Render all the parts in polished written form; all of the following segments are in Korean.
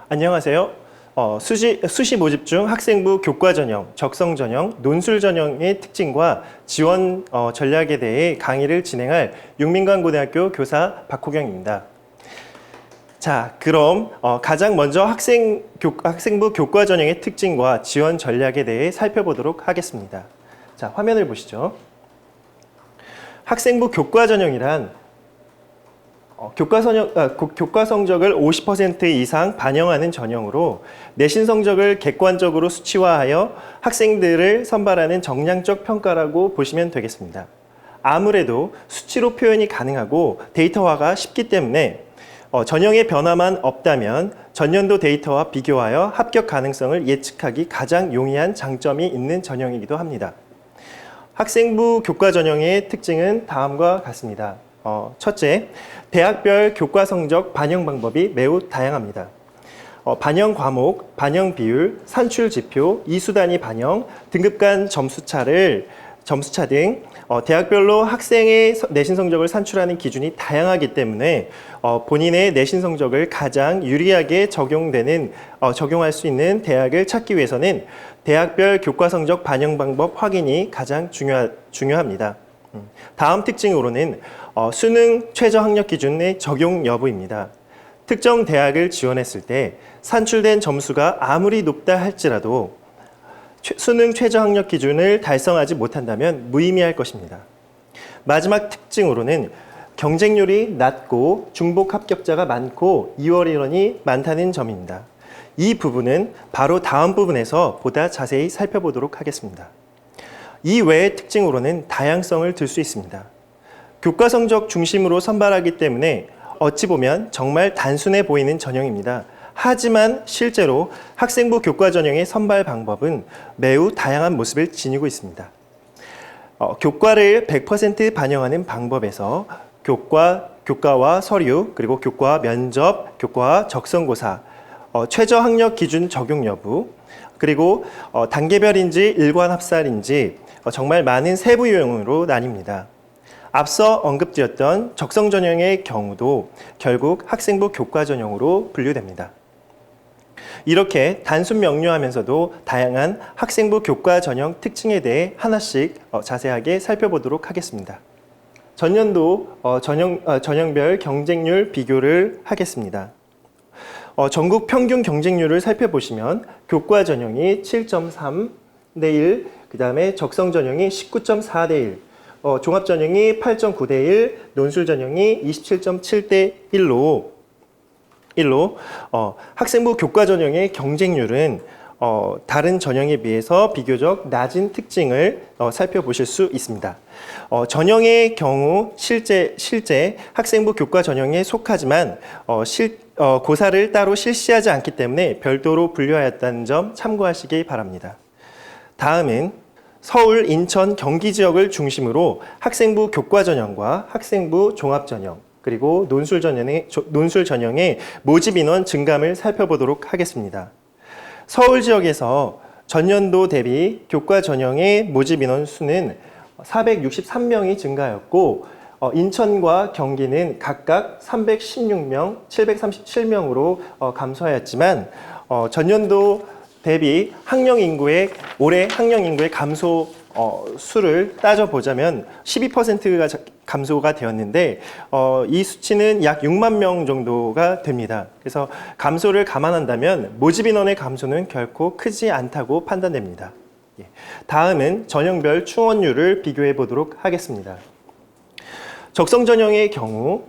안녕하세요. 수시 모집 중 학생부 교과 전형, 적성 전형, 논술 전형의 특징과 지원 전략에 대해 강의를 진행할 육민관고등학교 교사 박호경입니다. 자, 그럼 가장 먼저 학생부 교과 전형의 특징과 지원 전략에 대해 살펴보도록 하겠습니다. 자, 화면을 보시죠. 학생부 교과 전형이란 교과 성적을 50% 이상 반영하는 전형으로 내신 성적을 객관적으로 수치화하여 학생들을 선발하는 정량적 평가라고 보시면 되겠습니다. 아무래도 수치로 표현이 가능하고 데이터화가 쉽기 때문에 전형의 변화만 없다면 전년도 데이터와 비교하여 합격 가능성을 예측하기 가장 용이한 장점이 있는 전형이기도 합니다. 학생부 교과 전형의 특징은 다음과 같습니다. 첫째, 대학별 교과 성적 반영 방법이 매우 다양합니다. 반영 과목, 반영 비율, 산출 지표, 이수 단위 반영, 등급 간 점수차 등 대학별로 학생의 내신 성적을 산출하는 기준이 다양하기 때문에 본인의 내신 성적을 가장 유리하게 적용할 수 있는 대학을 찾기 위해서는 대학별 교과 성적 반영 방법 확인이 가장 중요합니다. 다음 특징으로는 수능 최저 학력 기준의 적용 여부입니다. 특정 대학을 지원했을 때 산출된 점수가 아무리 높다 할지라도 수능 최저 학력 기준을 달성하지 못한다면 무의미할 것입니다. 마지막 특징으로는 경쟁률이 낮고 중복 합격자가 많고 2월 인원이 많다는 점입니다. 이 부분은 바로 다음 부분에서 보다 자세히 살펴보도록 하겠습니다. 이 외의 특징으로는 다양성을 들 수 있습니다. 교과 성적 중심으로 선발하기 때문에 어찌 보면 정말 단순해 보이는 전형입니다. 하지만 실제로 학생부 교과 전형의 선발 방법은 매우 다양한 모습을 지니고 있습니다. 교과를 100% 반영하는 방법에서 교과와 서류, 그리고 교과 면접, 교과 적성고사, 최저 학력 기준 적용 여부, 그리고 단계별인지 일관합살인지 정말 많은 세부 유형으로 나뉩니다. 앞서 언급드렸던 적성 전형의 경우도 결국 학생부 교과 전형으로 분류됩니다. 이렇게 단순 명료하면서도 다양한 학생부 교과 전형 특징에 대해 하나씩 자세하게 살펴보도록 하겠습니다. 전년도 전형별 경쟁률 비교를 하겠습니다. 전국 평균 경쟁률을 살펴보시면 교과 전형이 7.3 대 1, 그 다음에 적성 전형이 19.4 대 1, 종합 전형이 8.9 대 1, 논술 전형이 27.7 대 1로 학생부 교과 전형의 경쟁률은 다른 전형에 비해서 비교적 낮은 특징을 살펴보실 수 있습니다. 전형의 경우 실제 학생부 교과 전형에 속하지만 고사를 따로 실시하지 않기 때문에 별도로 분류하였다는 점 참고하시기 바랍니다. 다음은 서울, 인천, 경기 지역을 중심으로 학생부 교과 전형과 학생부 종합 전형, 그리고 논술 전형의 모집 인원 증감을 살펴보도록 하겠습니다. 서울 지역에서 전년도 대비 교과 전형의 모집 인원 수는 463명이 증가하였고, 인천과 경기는 각각 316명, 737명으로 감소하였지만 전년도 대비 올해 학령 인구의 감소 수를 따져보자면 12%가 감소가 되었는데 이 수치는 약 6만 명 정도가 됩니다. 그래서 감소를 감안한다면 모집 인원의 감소는 결코 크지 않다고 판단됩니다. 다음은 전형별 충원율을 비교해 보도록 하겠습니다. 적성 전형의 경우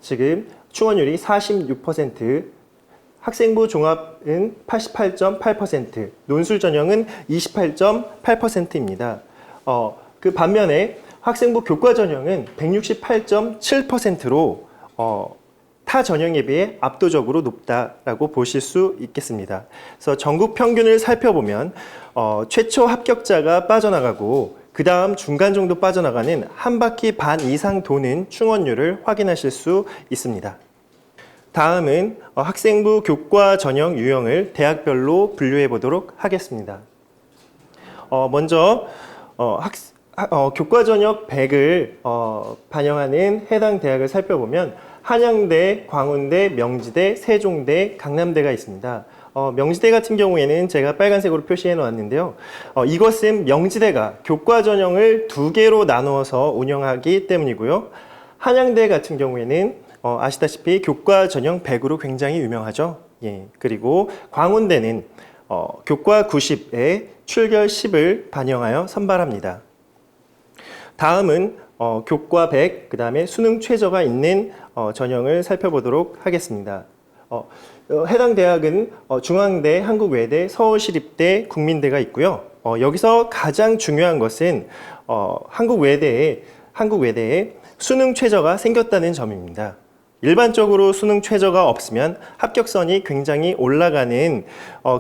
지금 충원율이 46%, 학생부 종합은 88.8%, 논술 전형은 28.8%입니다. 그 반면에 학생부 교과 전형은 168.7%로 타 전형에 비해 압도적으로 높다라고 보실 수 있겠습니다. 그래서 전국 평균을 살펴보면 최초 합격자가 빠져나가고 그 다음 중간 정도 빠져나가는 한 바퀴 반 이상 도는 충원율을 확인하실 수 있습니다. 다음은 학생부 교과 전형 유형을 대학별로 분류해 보도록 하겠습니다. 먼저 교과 전형 100을 반영하는 해당 대학을 살펴보면 한양대, 광운대, 명지대, 세종대, 강남대가 있습니다. 명지대 같은 경우에는 제가 빨간색으로 표시해 놓았는데요. 이것은 명지대가 교과 전형을 두 개로 나누어서 운영하기 때문이고요. 한양대 같은 경우에는 아시다시피 교과 전형 100으로 굉장히 유명하죠. 예. 그리고 광운대는 교과 90에 출결 10을 반영하여 선발합니다. 다음은 교과 100, 그 다음에 수능 최저가 있는 전형을 살펴보도록 하겠습니다. 해당 대학은 중앙대, 한국외대, 서울시립대, 국민대가 있고요. 여기서 가장 중요한 것은 한국외대에 수능 최저가 생겼다는 점입니다. 일반적으로 수능 최저가 없으면 합격선이 굉장히 올라가는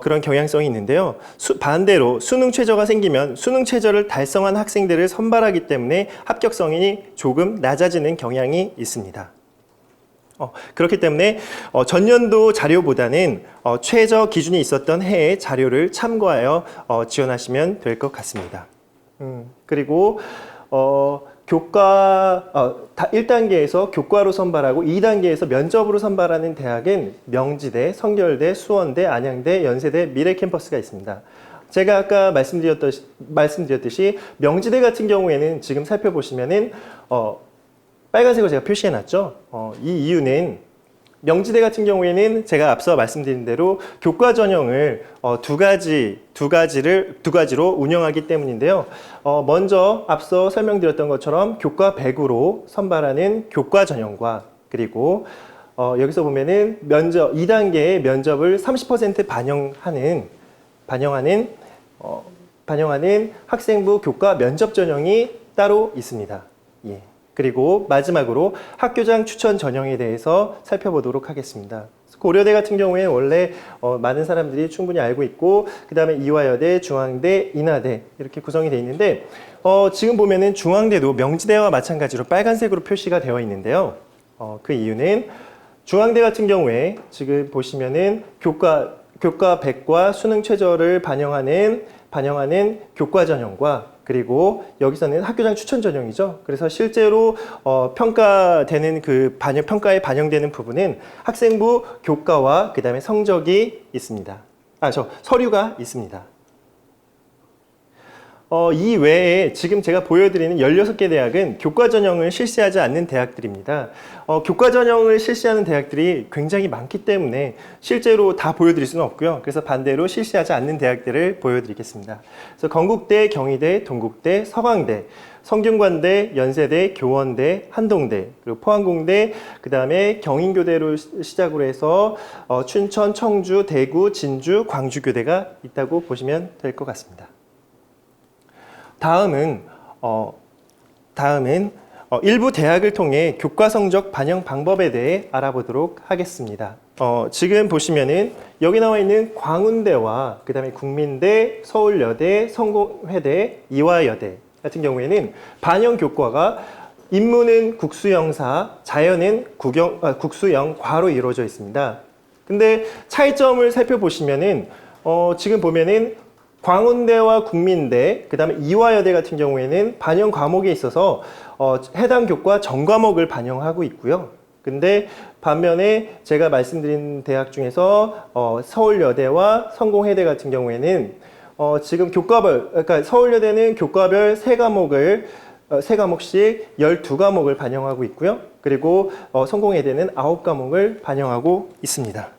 그런 경향성이 있는데요. 반대로 수능 최저가 생기면 수능 최저를 달성한 학생들을 선발하기 때문에 합격성이 조금 낮아지는 경향이 있습니다. 그렇기 때문에 전년도 자료보다는 최저 기준이 있었던 해의 자료를 참고하여 지원하시면 될 것 같습니다. 그리고 1단계에서 교과로 선발하고 2단계에서 면접으로 선발하는 대학은 명지대, 성결대, 수원대, 안양대, 연세대, 미래캠퍼스가 있습니다. 제가 아까 말씀드렸듯이 명지대 같은 경우에는 지금 살펴보시면은 빨간색으로 제가 표시해 놨죠. 이 이유는 명지대 같은 경우에는 제가 앞서 말씀드린 대로 교과 전형을 두 가지로 운영하기 때문인데요. 먼저 앞서 설명드렸던 것처럼 교과 100으로 선발하는 교과 전형과 그리고 여기서 보면은 2단계의 면접을 30% 반영하는 학생부 교과 면접 전형이 따로 있습니다. 예. 그리고 마지막으로 학교장 추천 전형에 대해서 살펴보도록 하겠습니다. 고려대 같은 경우에 원래 많은 사람들이 충분히 알고 있고 그 다음에 이화여대, 중앙대, 인하대 이렇게 구성이 되어 있는데 지금 보면은 중앙대도 명지대와 마찬가지로 빨간색으로 표시가 되어 있는데요. 그 이유는 중앙대 같은 경우에 지금 보시면은 교과 100과 수능 최저를 반영하는 교과 전형과 그리고 여기서는 학교장 추천 전형이죠. 그래서 실제로 평가되는 평가에 반영되는 부분은 학생부 교과와 그 다음에 성적이 있습니다. 서류가 있습니다. 이 외에 지금 제가 보여드리는 16개 대학은 교과 전형을 실시하지 않는 대학들입니다. 교과 전형을 실시하는 대학들이 굉장히 많기 때문에 실제로 다 보여드릴 수는 없고요. 그래서 반대로 실시하지 않는 대학들을 보여드리겠습니다. 그래서 건국대, 경희대, 동국대, 서강대, 성균관대, 연세대, 교원대, 한동대, 그리고 포항공대, 그 다음에 경인교대로 시작으로 해서 춘천, 청주, 대구, 진주, 광주교대가 있다고 보시면 될 것 같습니다. 다음은 일부 대학을 통해 교과 성적 반영 방법에 대해 알아보도록 하겠습니다. 지금 보시면은 여기 나와 있는 광운대와 그 다음에 국민대, 서울여대, 성공회대, 이화여대 같은 경우에는 반영 교과가 인문은 국수영사, 자연은 국수영과로 이루어져 있습니다. 근데 차이점을 살펴보시면은 지금 보면은 광운대와 국민대, 그 다음에 이화여대 같은 경우에는 반영 과목에 있어서 해당 교과 전 과목을 반영하고 있고요. 근데 반면에 제가 말씀드린 대학 중에서 서울여대와 성공회대 같은 경우에는 지금 그러니까 서울여대는 교과별 3과목씩 12과목을 반영하고 있고요. 그리고 성공회대는 9과목을 반영하고 있습니다.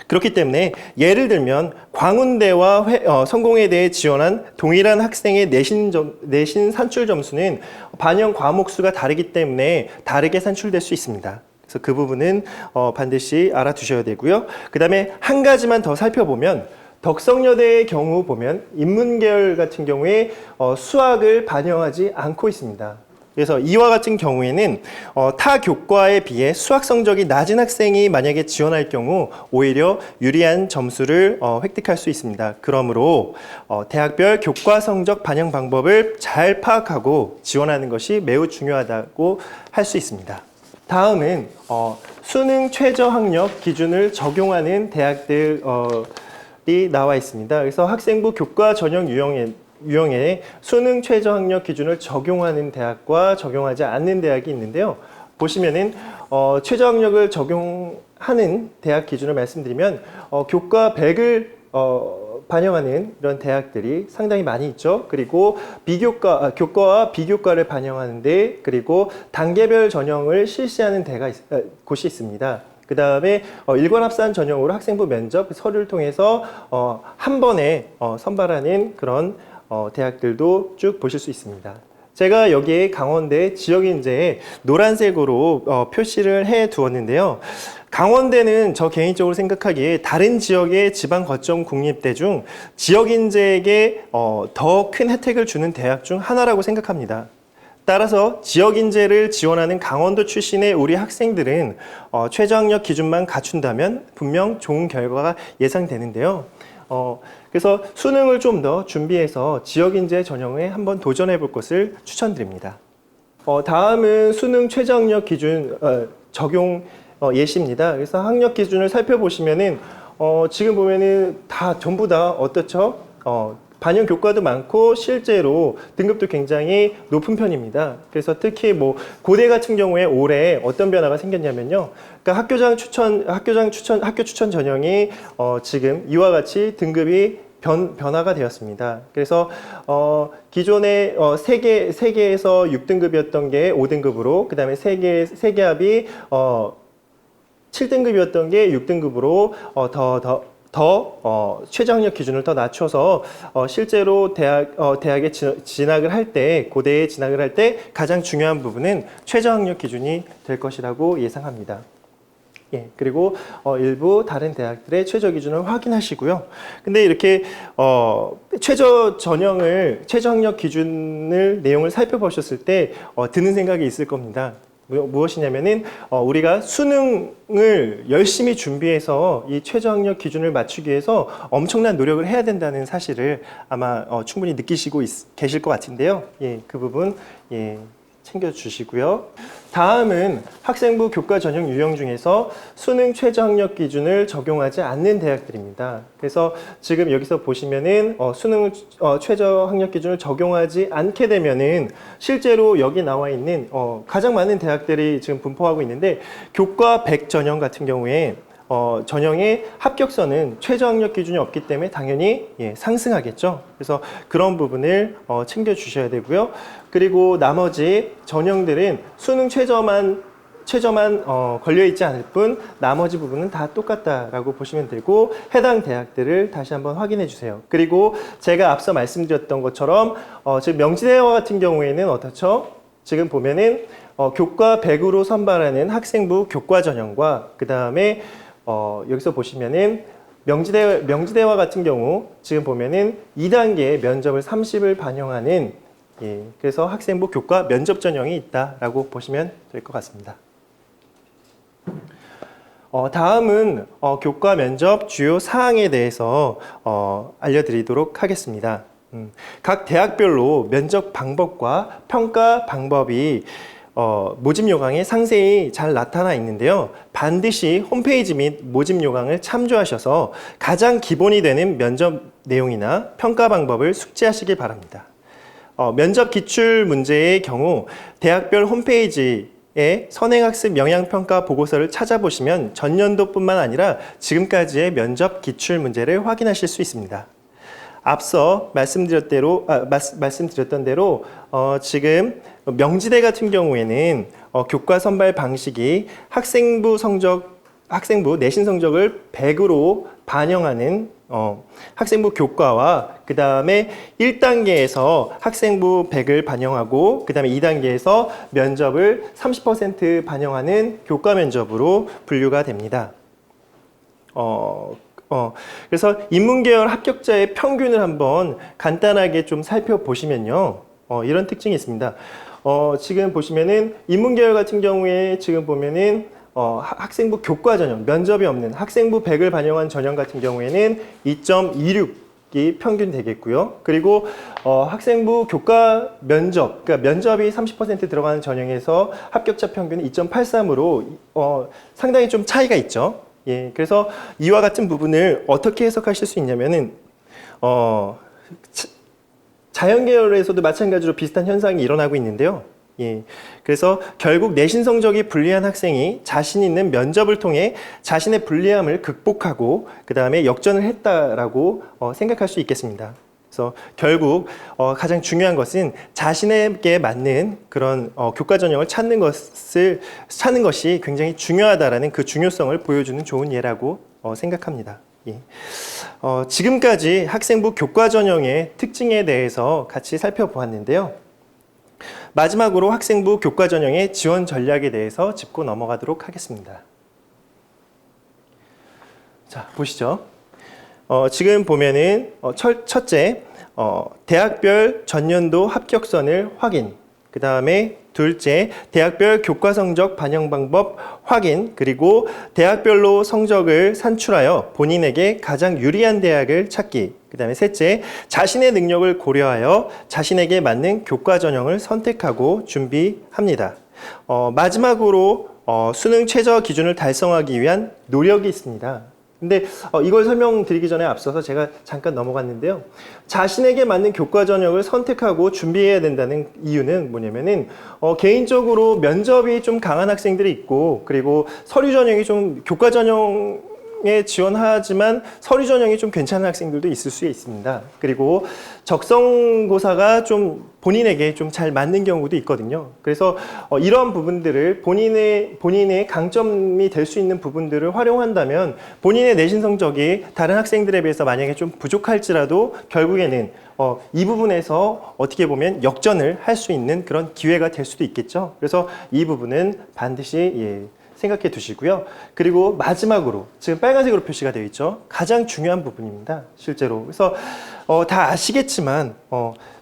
그렇기 때문에 예를 들면 광운대와 성공회대에 지원한 동일한 학생의 내신 산출 점수는 반영 과목 수가 다르기 때문에 다르게 산출될 수 있습니다. 그래서 그 부분은 반드시 알아두셔야 되고요. 그 다음에 한 가지만 더 살펴보면 덕성여대의 경우 보면 인문계열 같은 경우에 수학을 반영하지 않고 있습니다. 그래서 이와 같은 경우에는 타 교과에 비해 수학 성적이 낮은 학생이 만약에 지원할 경우 오히려 유리한 점수를 획득할 수 있습니다. 그러므로 대학별 교과 성적 반영 방법을 잘 파악하고 지원하는 것이 매우 중요하다고 할 수 있습니다. 다음은 수능 최저 학력 기준을 적용하는 대학들이 나와 있습니다. 그래서 학생부 교과 전형 유형에 수능 최저 학력 기준을 적용하는 대학과 적용하지 않는 대학이 있는데요. 보시면은 최저학력을 적용하는 대학 기준을 말씀드리면 교과 100을 반영하는 이런 대학들이 상당히 많이 있죠. 그리고 교과와 비교과를 반영하는데, 그리고 단계별 전형을 실시하는 곳이 있습니다. 그 다음에 일관합산 전형으로 학생부 면접 서류를 통해서 한 번에 선발하는 그런 대학들도 쭉 보실 수 있습니다. 제가 여기에 강원대 지역인재에 노란색으로 표시를 해 두었는데요. 강원대는 저 개인적으로 생각하기에 다른 지역의 지방 거점 국립대 중 지역인재에게 더 큰 혜택을 주는 대학 중 하나라고 생각합니다. 따라서 지역인재를 지원하는 강원도 출신의 우리 학생들은 최저학력 기준만 갖춘다면 분명 좋은 결과가 예상되는데요. 그래서 수능을 좀 더 준비해서 지역인재 전형에 한번 도전해 볼 것을 추천드립니다. 다음은 수능 최저학력 기준 적용 예시입니다. 그래서 학력 기준을 살펴보시면은 지금 보면은 전부 다 어떻죠? 반영 교과도 많고 실제로 등급도 굉장히 높은 편입니다. 그래서 특히 고대 같은 경우에 올해 어떤 변화가 생겼냐면요. 그러니까 학교 추천 전형이 지금 이와 같이 등급이 변화가 되었습니다. 그래서 기존에 3개에서 6등급이었던 게 5등급으로, 그 다음에 3개 합이 7등급이었던 게 6등급으로 최저학력 기준을 더 낮춰서 실제로 대학에 진학을 할 때, 고대에 진학을 할 때 가장 중요한 부분은 최저학력 기준이 될 것이라고 예상합니다. 예, 그리고 일부 다른 대학들의 최저 기준을 확인하시고요. 근데 이렇게 최저학력 기준을 내용을 살펴보셨을 때 드는 생각이 있을 겁니다. 무엇이냐면은 우리가 수능을 열심히 준비해서 이 최저학력 기준을 맞추기 위해서 엄청난 노력을 해야 된다는 사실을 아마 충분히 느끼시고 계실 것 같은데요. 예, 그 부분 챙겨주시고요. 다음은 학생부 교과 전형 유형 중에서 수능 최저학력 기준을 적용하지 않는 대학들입니다. 그래서 지금 여기서 보시면은 수능 최저학력 기준을 적용하지 않게 되면은 실제로 여기 나와 있는 가장 많은 대학들이 지금 분포하고 있는데, 교과 100 전형 같은 경우에 전형의 합격선은 최저학력 기준이 없기 때문에 당연히 상승하겠죠. 그래서 그런 부분을 챙겨주셔야 되고요. 그리고 나머지 전형들은 수능 최저만 걸려있지 않을 뿐 나머지 부분은 다 똑같다라고 보시면 되고, 해당 대학들을 다시 한번 확인해 주세요. 그리고 제가 앞서 말씀드렸던 것처럼 지금 명지대와 같은 경우에는 어떻죠? 지금 보면은 교과 100으로 선발하는 학생부 교과 전형과, 그 다음에 여기서 보시면은 명지대와 같은 경우 지금 보면은 2단계 면접을 30을 반영하는, 그래서 학생부 교과 면접 전형이 있다라고 보시면 될 것 같습니다. 다음은 교과 면접 주요 사항에 대해서 알려드리도록 하겠습니다. 각 대학별로 면접 방법과 평가 방법이 모집 요강에 상세히 잘 나타나 있는데요. 반드시 홈페이지 및 모집 요강을 참조하셔서 가장 기본이 되는 면접 내용이나 평가 방법을 숙지하시기 바랍니다. 면접 기출 문제의 경우 대학별 홈페이지에 선행학습 영향평가 보고서를 찾아보시면 전년도뿐만 아니라 지금까지의 면접 기출 문제를 확인하실 수 있습니다. 앞서 말씀드렸던 대로 지금 명지대 같은 경우에는 교과 선발 방식이 학생부 내신 성적을 100으로 반영하는 학생부 교과와, 그 다음에 1단계에서 학생부 100을 반영하고, 그 다음에 2단계에서 면접을 30% 반영하는 교과 면접으로 분류가 됩니다. 그래서 인문계열 합격자의 평균을 한번 간단하게 좀 살펴보시면요. 이런 특징이 있습니다. 지금 보시면은 인문계열 같은 경우에 지금 보면은 학생부 교과 전형, 면접이 없는 학생부 100을 반영한 전형 같은 경우에는 2.26이 평균 되겠고요. 그리고 학생부 교과 면접, 그러니까 면접이 30% 들어가는 전형에서 합격자 평균은 2.83으로 상당히 좀 차이가 있죠. 예, 그래서 이와 같은 부분을 어떻게 해석하실 수 있냐면은 자연계열에서도 마찬가지로 비슷한 현상이 일어나고 있는데요. 예. 그래서 결국 내신 성적이 불리한 학생이 자신 있는 면접을 통해 자신의 불리함을 극복하고 그 다음에 역전을 했다라고 생각할 수 있겠습니다. 그래서 결국 가장 중요한 것은 자신에게 맞는 그런 교과 전형을 찾는 것이 굉장히 중요하다라는 그 중요성을 보여주는 좋은 예라고 생각합니다. 예. 지금까지 학생부 교과 전형의 특징에 대해서 같이 살펴보았는데요. 마지막으로 학생부 교과 전형의 지원 전략에 대해서 짚고 넘어가도록 하겠습니다. 자, 보시죠. 지금 보면은 첫째, 대학별 전년도 합격선을 확인. 그 다음에 둘째, 대학별 교과 성적 반영 방법 확인. 그리고 대학별로 성적을 산출하여 본인에게 가장 유리한 대학을 찾기. 그 다음에 셋째, 자신의 능력을 고려하여 자신에게 맞는 교과 전형을 선택하고 준비합니다. 마지막으로 수능 최저 기준을 달성하기 위한 노력이 있습니다. 근데 이걸 설명드리기 전에 앞서서 제가 잠깐 넘어갔는데요. 자신에게 맞는 교과 전형을 선택하고 준비해야 된다는 이유는 뭐냐면은 개인적으로 면접이 좀 강한 학생들이 있고 그리고 서류 전형이 좀 교과 전형에 지원하지만 서류 전형이 좀 괜찮은 학생들도 있을 수 있습니다. 그리고 적성고사가 좀 본인에게 좀 잘 맞는 경우도 있거든요. 그래서 이런 부분들을 본인의 강점이 될 수 있는 부분들을 활용한다면 본인의 내신 성적이 다른 학생들에 비해서 만약에 좀 부족할지라도 결국에는 이 부분에서 어떻게 보면 역전을 할 수 있는 그런 기회가 될 수도 있겠죠. 그래서 이 부분은 반드시 생각해 두시고요. 그리고 마지막으로 지금 빨간색으로 표시가 되어 있죠. 가장 중요한 부분입니다. 실제로. 그래서 다 아시겠지만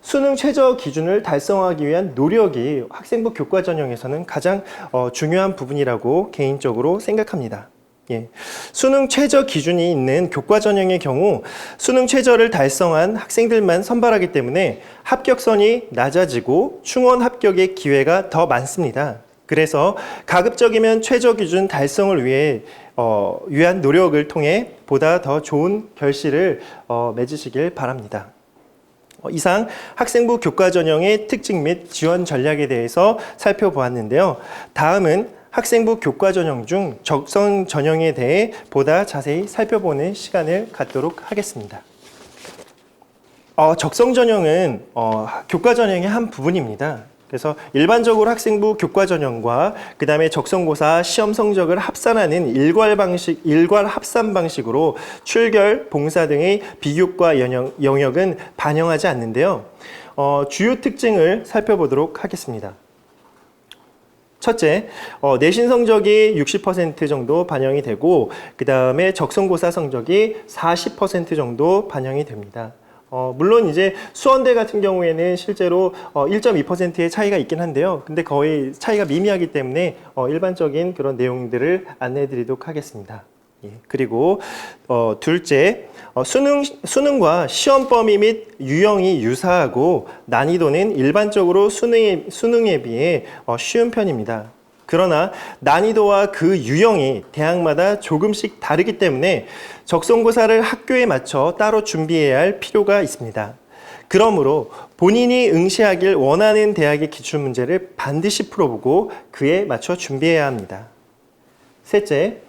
수능 최저 기준을 달성하기 위한 노력이 학생부 교과 전형에서는 가장 중요한 부분이라고 개인적으로 생각합니다. 예. 수능 최저 기준이 있는 교과 전형의 경우 수능 최저를 달성한 학생들만 선발하기 때문에 합격선이 낮아지고 충원 합격의 기회가 더 많습니다. 그래서 가급적이면 최저 기준 달성을 위한 노력을 통해 보다 더 좋은 결실을 맺으시길 바랍니다. 이상 학생부 교과 전형의 특징 및 지원 전략에 대해서 살펴보았는데요. 다음은 학생부 교과 전형 중 적성 전형에 대해 보다 자세히 살펴보는 시간을 갖도록 하겠습니다. 적성 전형은 교과 전형의 한 부분입니다. 그래서 일반적으로 학생부 교과 전형과 그 다음에 적성고사 시험 성적을 합산하는 일괄 합산 방식으로 출결, 봉사 등의 비교과 영역은 반영하지 않는데요. 주요 특징을 살펴보도록 하겠습니다. 첫째, 내신 성적이 60% 정도 반영이 되고 그 다음에 적성고사 성적이 40% 정도 반영이 됩니다. 물론 이제 수원대 같은 경우에는 실제로 1.2%의 차이가 있긴 한데요. 근데 거의 차이가 미미하기 때문에 일반적인 그런 내용들을 안내해 드리도록 하겠습니다. 예. 그리고 둘째, 수능과 시험 범위 및 유형이 유사하고 난이도는 일반적으로 수능에 비해 쉬운 편입니다. 그러나 난이도와 그 유형이 대학마다 조금씩 다르기 때문에 적성고사를 학교에 맞춰 따로 준비해야 할 필요가 있습니다. 그러므로 본인이 응시하길 원하는 대학의 기출문제를 반드시 풀어보고 그에 맞춰 준비해야 합니다. 셋째,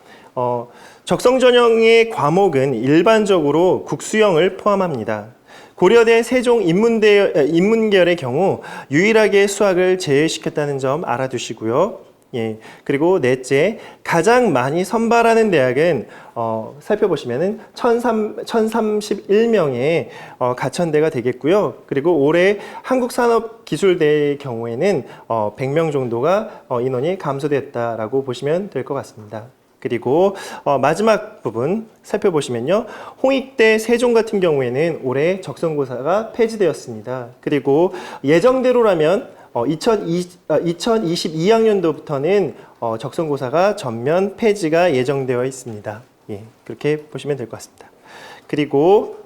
적성 전형의 과목은 일반적으로 국수형을 포함합니다. 고려대 세종 인문계열의 경우 유일하게 수학을 제외시켰다는 점 알아두시고요. 예. 그리고 넷째, 가장 많이 선발하는 대학은 살펴보시면은 1031명의 가천대가 되겠고요. 그리고 올해 한국산업기술대의 경우에는 100명 정도가 인원이 감소됐다라고 보시면 될 것 같습니다. 그리고 마지막 부분 살펴보시면요. 홍익대 세종 같은 경우에는 올해 적성고사가 폐지되었습니다. 그리고 예정대로라면 2022학년도부터는 적성고사가 전면 폐지가 예정되어 있습니다. 예, 그렇게 보시면 될 것 같습니다. 그리고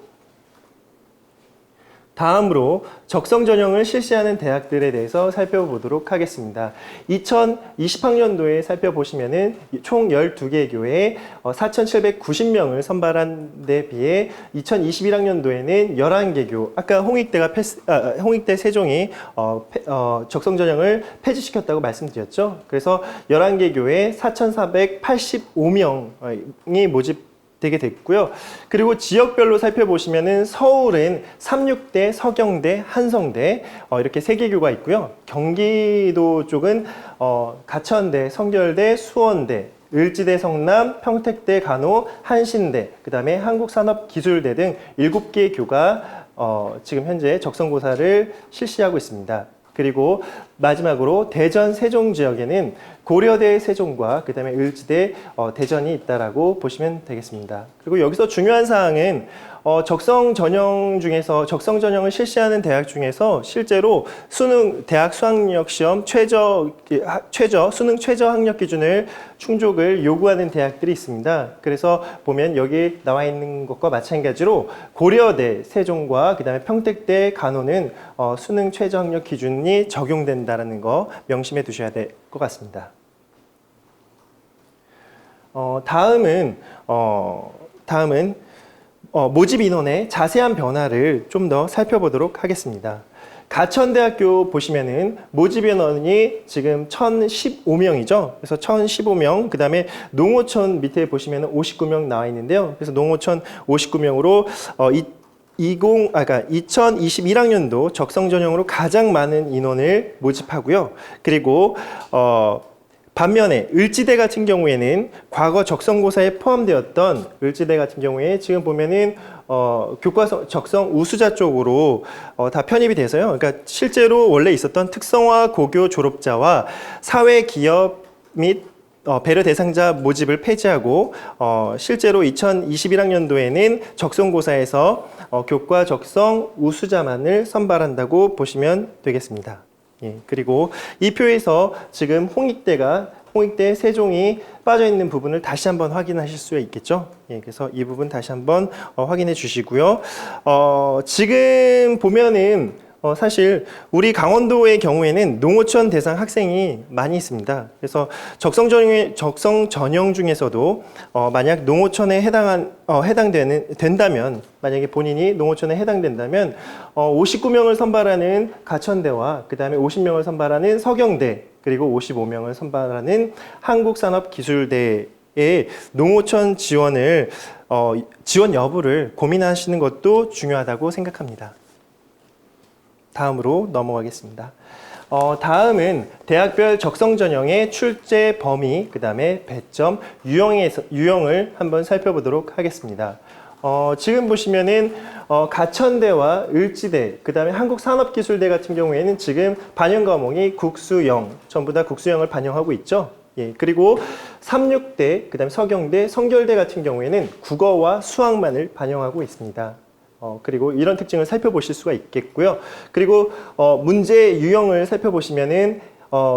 다음으로 적성 전형을 실시하는 대학들에 대해서 살펴보도록 하겠습니다. 2020학년도에 살펴보시면은 총 12개 교회에 4,790명을 선발한 데 비해 2021학년도에는 11개 교, 아까 홍익대 세종이 적성 전형을 폐지시켰다고 말씀드렸죠. 그래서 11개 교회 4,485명이 되게 됐고요. 그리고 지역별로 살펴보시면은 서울은 삼육대, 서경대, 한성대 이렇게 3개 교가 있고요. 경기도 쪽은 가천대, 성결대, 수원대, 을지대, 성남, 평택대, 간호, 한신대, 그 다음에 한국산업기술대 등 7개 교가 지금 현재 적성고사를 실시하고 있습니다. 그리고 마지막으로 대전, 세종 지역에는 고려대, 세종과 그 다음에 을지대, 대전이 있다라고 보시면 되겠습니다. 그리고 여기서 중요한 사항은 적성 전형을 실시하는 대학 중에서 실제로 대학 수학력 시험 수능 최저 학력 기준을 충족을 요구하는 대학들이 있습니다. 그래서 보면 여기 나와 있는 것과 마찬가지로 고려대, 세종과 그 다음에 평택대, 간호는 수능 최저 학력 기준이 적용된다라는 거 명심해 두셔야 될 것 같습니다. 다음은 모집 인원의 자세한 변화를 좀 더 살펴보도록 하겠습니다. 가천대학교 보시면은 모집 인원이 지금 1,015명이죠. 그래서 1,015명, 그 다음에 농어촌 밑에 보시면은 59명 나와 있는데요. 그래서 농어촌 59명으로 2021학년도 적성 전형으로 가장 많은 인원을 모집하고요. 그리고 반면에 을지대 같은 경우에는 과거 적성고사에 포함되었던 을지대 같은 경우에 지금 보면은 교과서 적성 우수자 쪽으로 다 편입이 돼서요. 그러니까 실제로 원래 있었던 특성화 고교 졸업자와 사회 기업 및 배려 대상자 모집을 폐지하고 실제로 2021학년도에는 적성고사에서 교과 적성 우수자만을 선발한다고 보시면 되겠습니다. 예, 그리고 이 표에서 지금 홍익대, 세종이 빠져있는 부분을 다시 한번 확인하실 수 있겠죠. 예, 그래서 이 부분 다시 한번 확인해 주시고요. 지금 보면은 사실 우리 강원도의 경우에는 농어촌 대상 학생이 많이 있습니다. 그래서 적성 전형 중에서도 만약 농어촌에 된다면 만약에 본인이 농어촌에 해당된다면 59명을 선발하는 가천대와 그 다음에 50명을 선발하는 서경대 그리고 55명을 선발하는 한국산업기술대의 농어촌 지원 여부를 고민하시는 것도 중요하다고 생각합니다. 다음으로 넘어가겠습니다. 다음은 대학별 적성 전형의 출제 범위, 그 다음에 배점, 유형을 한번 살펴보도록 하겠습니다. 지금 보시면은 가천대와 을지대, 그 다음에 한국산업기술대 같은 경우에는 지금 반영 과목이 국수형, 전부 다 국수형을 반영하고 있죠. 예, 그리고 삼육대, 그 다음에 서경대, 성결대 같은 경우에는 국어와 수학만을 반영하고 있습니다. 그리고 이런 특징을 살펴보실 수가 있겠고요. 그리고 문제 유형을 살펴보시면은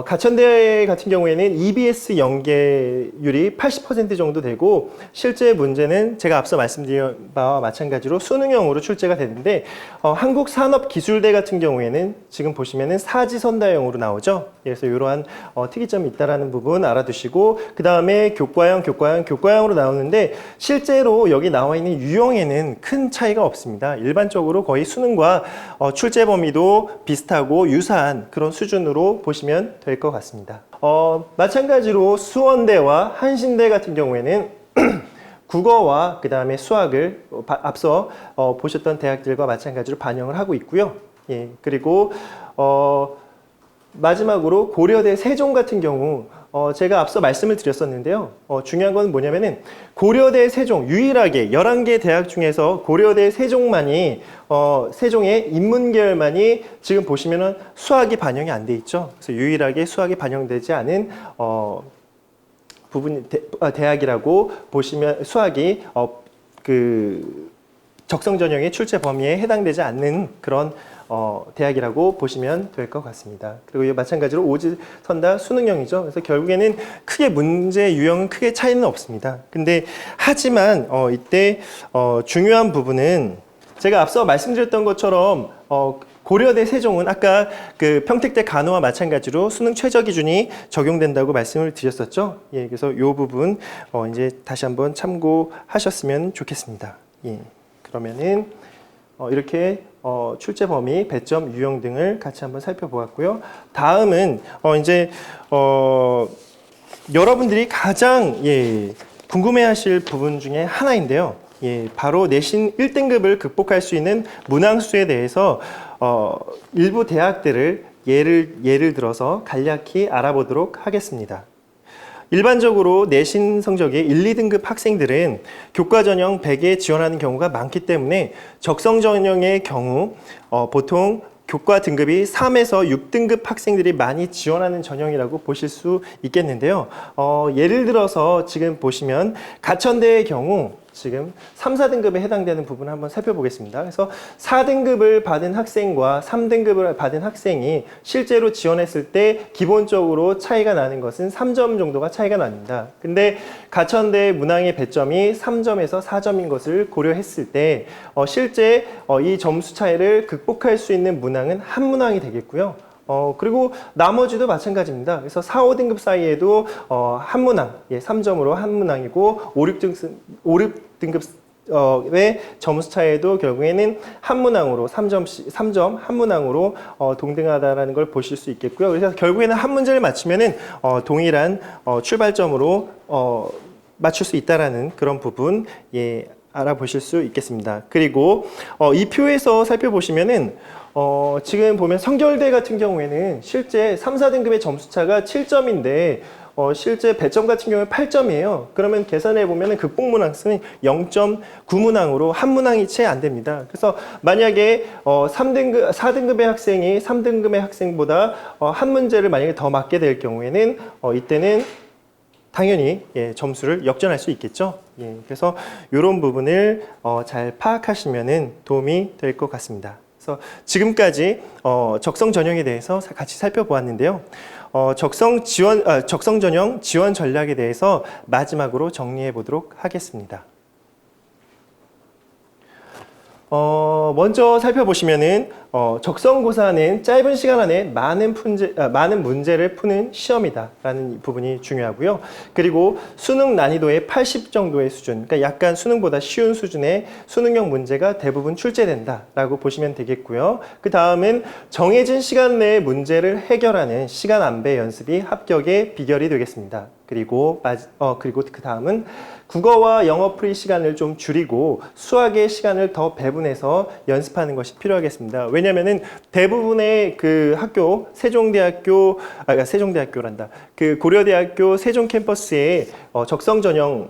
가천대 같은 경우에는 EBS 연계율이 80% 정도 되고 실제 문제는 제가 앞서 말씀드린 바와 마찬가지로 수능형으로 출제가 되는데 한국산업기술대 같은 경우에는 지금 보시면은 사지선다형으로 나오죠. 그래서 이러한 특이점이 있다라는 부분 알아두시고 그 다음에 교과형으로 나오는데 실제로 여기 나와 있는 유형에는 큰 차이가 없습니다. 일반적으로 거의 수능과 출제 범위도 비슷하고 유사한 그런 수준으로 보시면 될 것 같습니다. 마찬가지로 수원대와 한신대 같은 경우에는 국어와 그 다음에 수학을 앞서 보셨던 대학들과 마찬가지로 반영을 하고 있고요. 예, 그리고 마지막으로 고려대 세종 같은 경우 제가 앞서 말씀을 드렸었는데요. 중요한 건 뭐냐면은 고려대 세종 유일하게 11개 대학 중에서 고려대 세종만이 세종의 인문계열만이 지금 보시면은 수학이 반영이 안 돼 있죠. 그래서 유일하게 수학이 반영되지 않은 대학이라고 보시면 수학이 그 적성 전형의 출제 범위에 해당되지 않는 그런 대학이라고 보시면 될 것 같습니다. 그리고 마찬가지로 오지선다 수능형이죠. 그래서 결국에는 크게 문제 유형은 크게 차이는 없습니다. 근데 하지만 이때 중요한 부분은 제가 앞서 말씀드렸던 것처럼 고려대 세종은 아까 그 평택대 간호와 마찬가지로 수능 최저 기준이 적용된다고 말씀을 드렸었죠. 예, 그래서 이 부분 이제 다시 한번 참고하셨으면 좋겠습니다. 예, 그러면은 이렇게 출제 범위, 배점, 유형 등을 같이 한번 살펴보았고요. 다음은 이제 여러분들이 가장 궁금해하실 부분 중에 하나인데요. 예, 바로 내신 1등급을 극복할 수 있는 문항수에 대해서 일부 대학들을 예를 들어서 간략히 알아보도록 하겠습니다. 일반적으로 내신 성적이 1, 2등급 학생들은 교과 전형 100에 지원하는 경우가 많기 때문에 적성 전형의 경우 보통 교과 등급이 3에서 6등급 학생들이 많이 지원하는 전형이라고 보실 수 있겠는데요. 예를 들어서 지금 보시면 가천대의 경우 지금 3, 4등급에 해당되는 부분을 한번 살펴보겠습니다. 그래서 4등급을 받은 학생과 3등급을 받은 학생이 실제로 지원했을 때 기본적으로 차이가 나는 것은 3점 정도가 차이가 납니다. 근데 가천대 문항의 배점이 3점에서 4점인 것을 고려했을 때 실제 이 점수 차이를 극복할 수 있는 문항은 한 문항이 되겠고요. 그리고 나머지도 마찬가지입니다. 그래서 4, 5등급 사이에도 한 문항, 3점으로 한 문항이고 5, 6등급의 점수 차이에도 결국에는 한 문항으로 3점 한 문항으로 동등하다라는 걸 보실 수 있겠고요. 그래서 결국에는 한 문제를 맞추면은 동일한 출발점으로 맞출 수 있다라는 그런 부분 알아보실 수 있겠습니다. 그리고 이 표에서 살펴보시면은 지금 보면 성결대 같은 경우에는 실제 3, 4등급의 점수차가 7점인데 실제 배점 같은 경우에 8점이에요. 그러면 계산해 보면 극복 문항수는 0.9문항으로 한 문항이 채 안 됩니다. 그래서 만약에 4등급의 학생이 3등급의 학생보다 한 문제를 만약에 더 맞게 될 경우에는 이때는 당연히 점수를 역전할 수 있겠죠. 그래서 이런 부분을 잘 파악하시면 도움이 될 것 같습니다. 그래서 지금까지 적성 전형에 대해서 같이 살펴보았는데요. 적성 전형 지원 전략에 대해서 마지막으로 정리해 보도록 하겠습니다. 먼저 살펴보시면은 적성고사는 짧은 시간 안에 많은 문제를 푸는 시험이다라는 부분이 중요하고요. 그리고 수능 난이도의 80 정도의 수준, 그러니까 약간 수능보다 쉬운 수준의 수능형 문제가 대부분 출제된다라고 보시면 되겠고요. 그 다음은 정해진 시간 내에 문제를 해결하는 시간 안배 연습이 합격의 비결이 되겠습니다. 그리고 그 다음은 국어와 영어 풀이 시간을 좀 줄이고 수학의 시간을 더 배분해서 연습하는 것이 필요하겠습니다. 왜냐면은 대부분의 그 학교, 세종대학교란다. 그 고려대학교 세종 캠퍼스의 적성 전형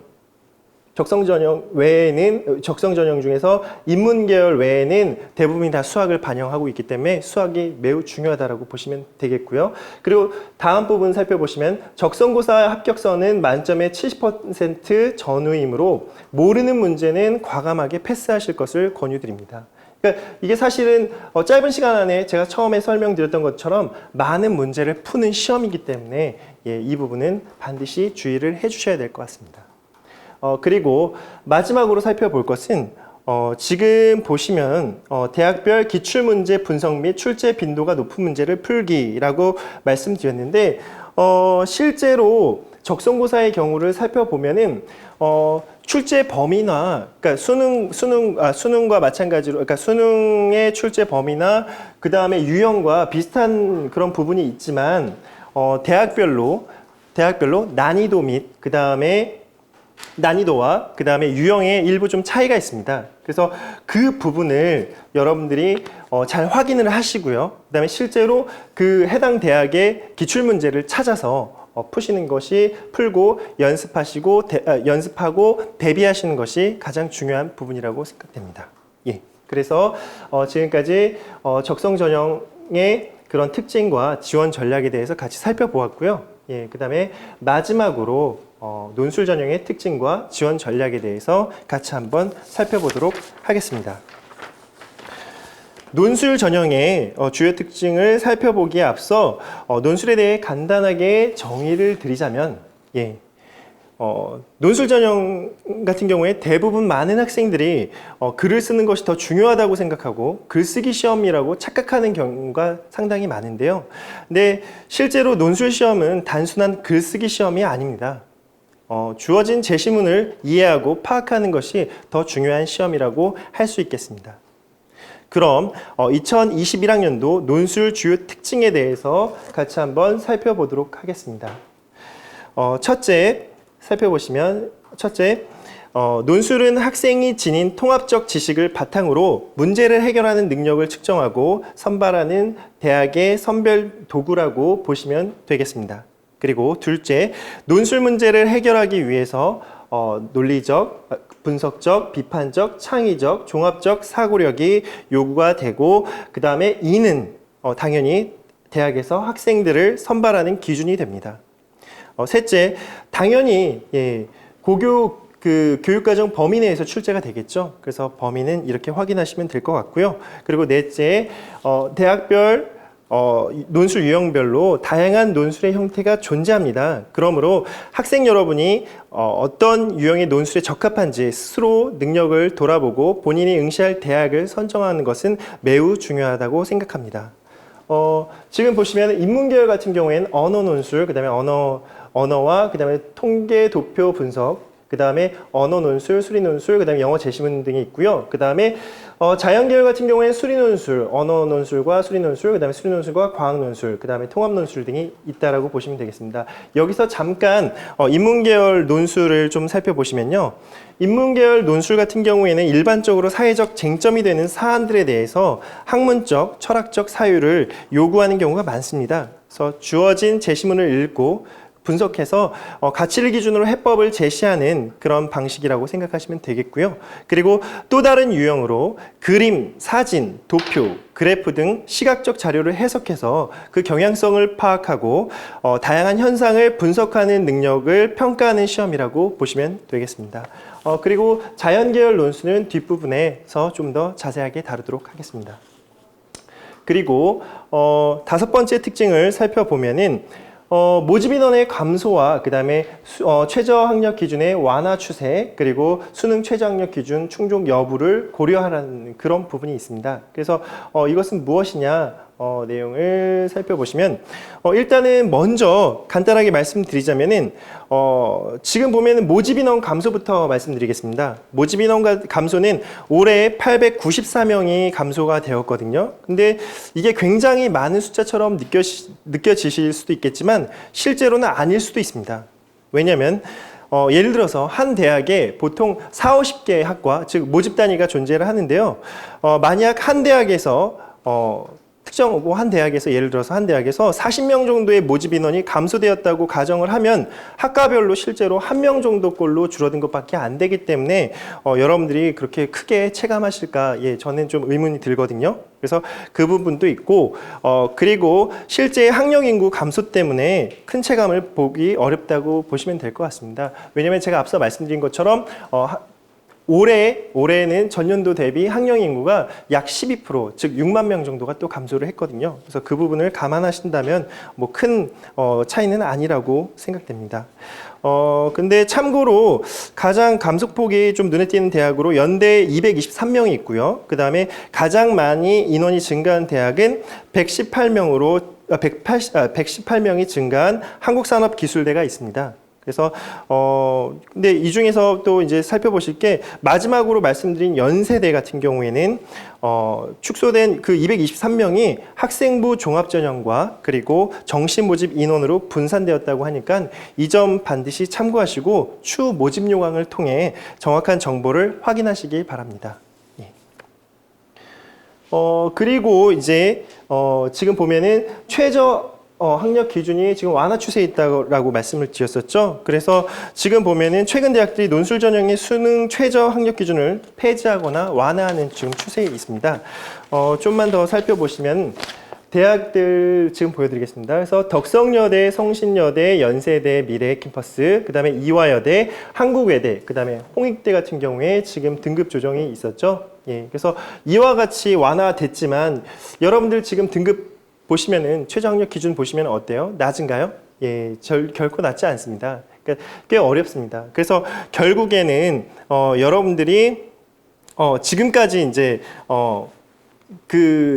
중에서 인문계열 외에는 대부분이 다 수학을 반영하고 있기 때문에 수학이 매우 중요하다고 보시면 되겠고요. 그리고 다음 부분 살펴보시면 적성고사 합격선은 만점의 70% 전후이므로 모르는 문제는 과감하게 패스하실 것을 권유드립니다. 그러니까 이게 사실은 짧은 시간 안에 제가 처음에 설명드렸던 것처럼 많은 문제를 푸는 시험이기 때문에 이 부분은 반드시 주의를 해주셔야 될 것 같습니다. 그리고 마지막으로 살펴볼 것은 지금 보시면 대학별 기출문제 분석 및 출제 빈도가 높은 문제를 풀기라고 말씀드렸는데 실제로 적성고사의 경우를 살펴보면은 출제 범위나 그러니까 수능과 마찬가지로 그러니까 수능의 출제 범위나 그 다음에 유형과 비슷한 그런 부분이 있지만 대학별로 난이도 및 난이도와 그 다음에 유형에 일부 좀 차이가 있습니다. 그래서 그 부분을 여러분들이 잘 확인을 하시고요. 그 다음에 실제로 그 해당 대학의 기출문제를 찾아서 푸시는 것이 풀고 연습하고 대비하시는 것이 가장 중요한 부분이라고 생각됩니다. 그래서 지금까지 적성 전형의 그런 특징과 지원 전략에 대해서 같이 살펴보았고요. 그 다음에 마지막으로 논술 전형의 특징과 지원 전략에 대해서 같이 한번 살펴보도록 하겠습니다. 논술 전형의 주요 특징을 살펴보기에 앞서 논술에 대해 간단하게 정의를 드리자면 논술 전형 같은 경우에 대부분 많은 학생들이 글을 쓰는 것이 더 중요하다고 생각하고 글쓰기 시험이라고 착각하는 경우가 상당히 많은데요. 근데 실제로 논술 시험은 단순한 글쓰기 시험이 아닙니다. 주어진 제시문을 이해하고 파악하는 것이 더 중요한 시험이라고 할 수 있겠습니다. 그럼 2021학년도 논술 주요 특징에 대해서 같이 한번 살펴보도록 하겠습니다. 첫째, 논술은 학생이 지닌 통합적 지식을 바탕으로 문제를 해결하는 능력을 측정하고 선발하는 대학의 선별 도구라고 보시면 되겠습니다. 그리고 둘째, 논술 문제를 해결하기 위해서 논리적, 분석적, 비판적, 창의적, 종합적 사고력이 요구가 되고 그 다음에 이는 당연히 대학에서 학생들을 선발하는 기준이 됩니다. 셋째, 당연히 고교 교육과정 범위 내에서 출제가 되겠죠. 그래서 범위는 이렇게 확인하시면 될 것 같고요. 그리고 넷째, 대학별 논술 유형별로 다양한 논술의 형태가 존재합니다. 그러므로 학생 여러분이 어떤 유형의 논술에 적합한지 스스로 능력을 돌아보고 본인이 응시할 대학을 선정하는 것은 매우 중요하다고 생각합니다. 지금 보시면 인문계열 같은 경우에는 언어 논술, 그다음에 언어와 그다음에 통계 도표 분석, 그다음에 언어 논술, 수리 논술, 그다음에 영어 제시문 등이 있고요. 그다음에 자연계열 같은 경우에는 수리 논술, 언어 논술과 수리 논술, 그다음에 수리 논술과 과학 논술, 그다음에 통합 논술 등이 있다라고 보시면 되겠습니다. 여기서 잠깐 인문계열 논술을 좀 살펴보시면요. 인문계열 논술 같은 경우에는 일반적으로 사회적 쟁점이 되는 사안들에 대해서 학문적, 철학적 사유를 요구하는 경우가 많습니다. 그래서 주어진 제시문을 읽고 분석해서 가치를 기준으로 해법을 제시하는 그런 방식이라고 생각하시면 되겠고요. 그리고 또 다른 유형으로 그림, 사진, 도표, 그래프 등 시각적 자료를 해석해서 그 경향성을 파악하고 다양한 현상을 분석하는 능력을 평가하는 시험이라고 보시면 되겠습니다. 그리고 자연계열 논술은 뒷부분에서 좀 더 자세하게 다루도록 하겠습니다. 그리고 다섯 번째 특징을 살펴보면은 모집 인원의 감소와 그 다음에 최저 학력 기준의 완화 추세, 그리고 수능 최저 학력 기준 충족 여부를 고려하라는 그런 부분이 있습니다. 그래서 이것은 무엇이냐 내용을 살펴보시면 일단은 먼저 간단하게 말씀드리자면은 지금 보면은 모집 인원 감소부터 말씀드리겠습니다. 모집 인원 감소는 올해 894명이 감소가 되었거든요. 근데 이게 굉장히 많은 숫자처럼 느껴지실 수도 있겠지만 실제로는 아닐 수도 있습니다. 왜냐하면 예를 들어서 한 대학에 보통 4, 50개의 학과, 즉 모집 단위가 존재를 하는데요. 만약 한 대학에서 특정 한 대학에서 예를 들어서 한 대학에서 40명 정도의 모집 인원이 감소되었다고 가정을 하면 학과별로 실제로 1명 정도꼴로 줄어든 것밖에 안 되기 때문에 여러분들이 그렇게 크게 체감하실까 저는 좀 의문이 들거든요. 그래서 그 부분도 있고 그리고 실제 학령 인구 감소 때문에 큰 체감을 보기 어렵다고 보시면 될 것 같습니다. 왜냐하면 제가 앞서 말씀드린 것처럼 올해는 전년도 대비 학령 인구가 약 12%, 즉 6만 명 정도가 또 감소를 했거든요. 그래서 그 부분을 감안하신다면 뭐 큰 차이는 아니라고 생각됩니다. 근데 참고로 가장 감소폭이 좀 눈에 띄는 대학으로 연대 223명이 있고요. 그 다음에 가장 많이 인원이 증가한 대학은 118명이 증가한 한국산업기술대가 있습니다. 그래서 근데 이 중에서 또 이제 살펴보실 게 마지막으로 말씀드린 연세대 같은 경우에는 축소된 그 223명이 학생부 종합전형과 그리고 정시 모집 인원으로 분산되었다고 하니까 이 점 반드시 참고하시고 추후 모집 요강을 통해 정확한 정보를 확인하시기 바랍니다. 그리고 이제 지금 보면은 최저 학력 기준이 지금 완화 추세에 있다고 말씀을 드렸었죠. 그래서 지금 보면은 최근 대학들이 논술 전형의 수능 최저 학력 기준을 폐지하거나 완화하는 지금 추세에 있습니다. 좀만 더 살펴보시면 대학들 지금 보여드리겠습니다. 그래서 덕성여대, 성신여대, 연세대, 미래캠퍼스, 그 다음에 이화여대, 한국외대, 그 다음에 홍익대 같은 경우에 지금 등급 조정이 있었죠. 그래서 이와 같이 완화됐지만 여러분들 지금 등급 보시면은 최저 학력 기준 보시면 어때요? 낮은가요? 결코 낮지 않습니다. 그러니까 꽤 어렵습니다. 그래서 결국에는 여러분들이 지금까지 이제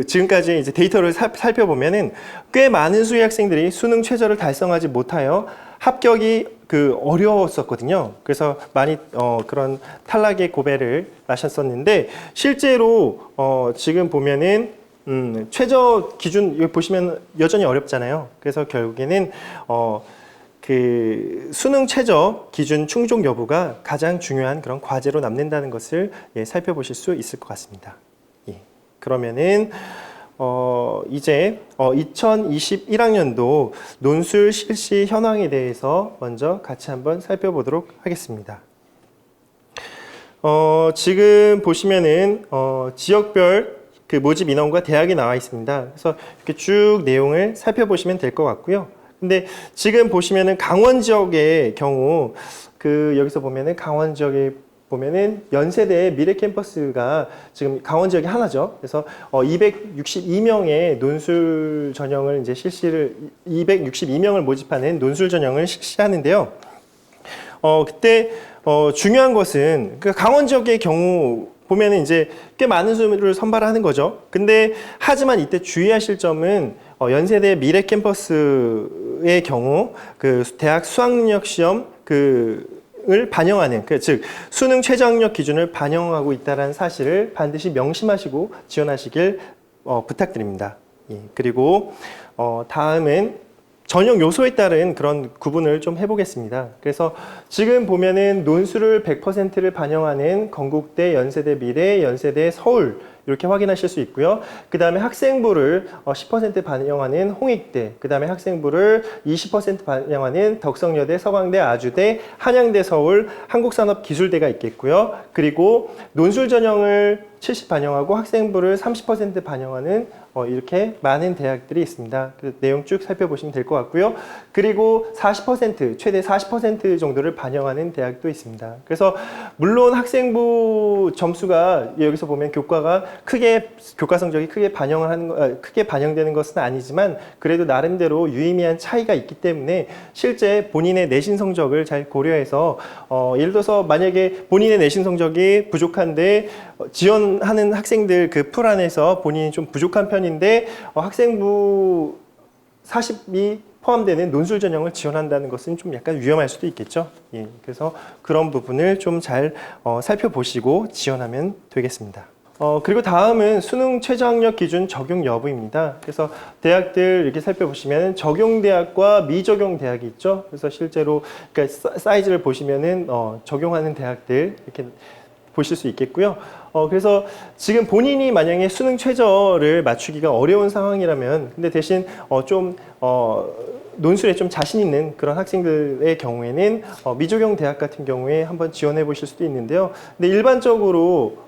지금까지 이제 데이터를 살펴보면은 꽤 많은 수의 학생들이 수능 최저를 달성하지 못하여 합격이 어려웠었거든요. 그래서 많이 그런 탈락의 고배를 마셨었는데 실제로 지금 보면은 최저 기준 여기 보시면 여전히 어렵잖아요. 그래서 결국에는 수능 최저 기준 충족 여부가 가장 중요한 그런 과제로 남는다는 것을 살펴보실 수 있을 것 같습니다. 그러면은 이제 2021학년도 논술 실시 현황에 대해서 먼저 같이 한번 살펴보도록 하겠습니다. 지금 보시면은 지역별 모집 인원과 대학이 나와 있습니다. 그래서 이렇게 쭉 내용을 살펴보시면 될 것 같고요. 근데 지금 보시면은 강원 지역의 경우 여기서 보면은 강원 지역에 보면은 연세대 미래 캠퍼스가 지금 강원 지역이 하나죠. 그래서 262명의 논술 전형을 이제 262명을 모집하는 논술 전형을 실시하는데요. 그때 중요한 것은 강원 지역의 경우 보면은 이제 꽤 많은 수를 선발하는 거죠. 근데 하지만 이때 주의하실 점은 연세대 미래 캠퍼스의 경우 대학 수학능력 시험 을 반영하는 즉 수능 최저학력 기준을 반영하고 있다는 사실을 반드시 명심하시고 지원하시길 부탁드립니다. 그리고 다음은 전형 요소에 따른 그런 구분을 좀 해보겠습니다. 그래서 지금 보면은 논술을 100%를 반영하는 건국대, 연세대 미래, 연세대 서울 이렇게 확인하실 수 있고요. 그 다음에 학생부를 10% 반영하는 홍익대, 그 다음에 학생부를 20% 반영하는 덕성여대, 서강대, 아주대, 한양대 서울, 한국산업기술대가 있겠고요. 그리고 논술 전형을 70 반영하고 학생부를 30% 반영하는 이렇게 많은 대학들이 있습니다. 그 내용 쭉 살펴보시면 될 것 같고요. 그리고 40%, 최대 40% 정도를 반영하는 대학도 있습니다. 그래서 물론 학생부 점수가 여기서 보면 교과 성적이 크게 반영되는 것은 아니지만 그래도 나름대로 유의미한 차이가 있기 때문에 실제 본인의 내신 성적을 잘 고려해서 예를 들어서 만약에 본인의 내신 성적이 부족한데 지원하는 학생들 풀 안에서 본인이 좀 부족한 편인데 학생부 40이 포함되는 논술 전형을 지원한다는 것은 좀 약간 위험할 수도 있겠죠. 그래서 그런 부분을 좀 잘 살펴보시고 지원하면 되겠습니다. 그리고 다음은 수능 최저학력 기준 적용 여부입니다. 그래서 대학들 이렇게 살펴보시면 적용대학과 미적용대학이 있죠. 그래서 실제로 사이즈를 보시면은 적용하는 대학들 이렇게 보실 수 있겠고요. 그래서 지금 본인이 만약에 수능 최저를 맞추기가 어려운 상황이라면 근데 대신 논술에 좀 자신 있는 그런 학생들의 경우에는 미적용 대학 같은 경우에 한번 지원해 보실 수도 있는데요. 근데 일반적으로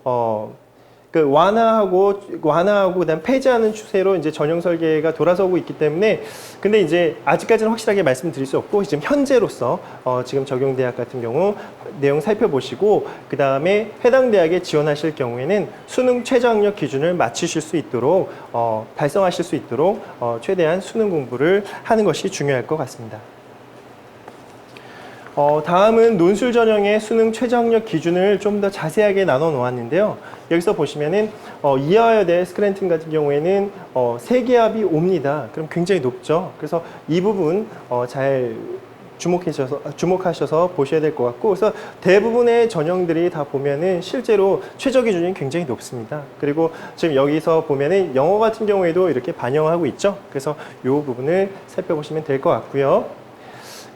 완화하고 그다음 폐지하는 추세로 이제 전형 설계가 돌아서고 있기 때문에 근데 이제 아직까지는 확실하게 말씀드릴 수 없고 지금 현재로서 지금 적용대학 같은 경우 내용 살펴보시고 그 다음에 해당 대학에 지원하실 경우에는 수능 최저학력 기준을 맞추실 수 있도록 달성하실 수 있도록 최대한 수능 공부를 하는 것이 중요할 것 같습니다. 다음은 논술 전형의 수능 최저학력 기준을 좀 더 자세하게 나눠 놓았는데요. 여기서 보시면은 이화여대 스크랜튼 같은 경우에는 세계합이 5입니다. 그럼 굉장히 높죠. 그래서 이 부분 잘 주목하셔서 보셔야 될 것 같고, 그래서 대부분의 전형들이 다 보면은 실제로 최저 기준이 굉장히 높습니다. 그리고 지금 여기서 보면은 영어 같은 경우에도 이렇게 반영하고 있죠. 그래서 이 부분을 살펴보시면 될 것 같고요.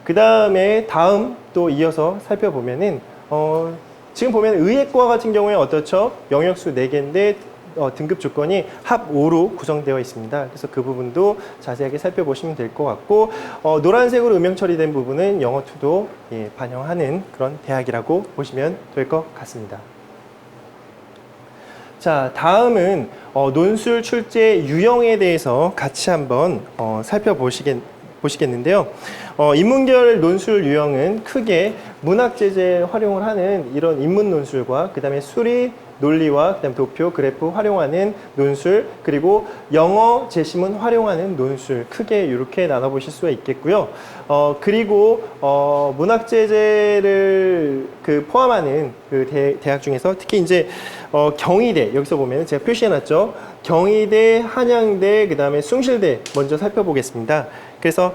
그 다음에 또 이어서 살펴보면은 지금 보면 의예과 같은 경우에 어떻죠? 영역수 4개인데 등급 조건이 합 5로 구성되어 있습니다. 그래서 그 부분도 자세하게 살펴보시면 될 것 같고 노란색으로 음영 처리된 부분은 영어2도 반영하는 그런 대학이라고 보시면 될 것 같습니다. 자, 다음은 논술 출제 유형에 대해서 같이 한번 보시겠는데요. 인문계열 논술 유형은 크게 문학제재 활용을 하는 이런 인문 논술과 그 다음에 수리, 논리와 그다음 도표, 그래프 활용하는 논술, 그리고 영어 제시문 활용하는 논술, 크게 이렇게 나눠보실 수가 있겠고요. 그리고 문학제재를 포함하는 그 대학 중에서 특히 이제 경희대, 여기서 보면 제가 표시해놨죠. 경희대, 한양대, 그 다음에 숭실대 먼저 살펴보겠습니다. 그래서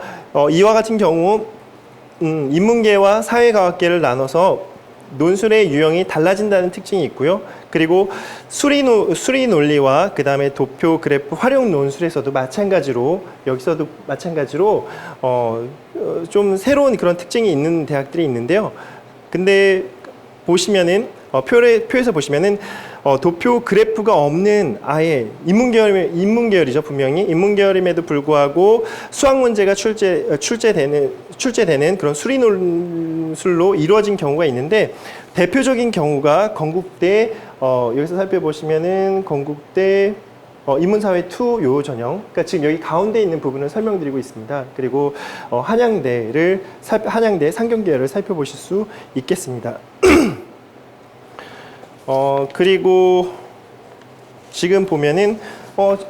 이와 같은 경우 인문계와 사회과학계를 나눠서 논술의 유형이 달라진다는 특징이 있고요. 그리고 수리 논리와 그 다음에 도표, 그래프, 활용 논술에서도 마찬가지로 여기서도 마찬가지로 좀 새로운 그런 특징이 있는 대학들이 있는데요. 근데 보시면은 표에서 보시면은 도표 그래프가 없는 아예 인문계열이죠. 분명히 인문계열임에도 불구하고 수학 문제가 출제되는 그런 수리 논술로 이루어진 경우가 있는데, 대표적인 경우가 건국대, 여기서 살펴보시면은 건국대 인문사회 2 요 전형, 그러니까 지금 여기 가운데 있는 부분을 설명드리고 있습니다. 그리고 한양대 상경계열을 살펴보실 수 있겠습니다. 그리고 지금 보면은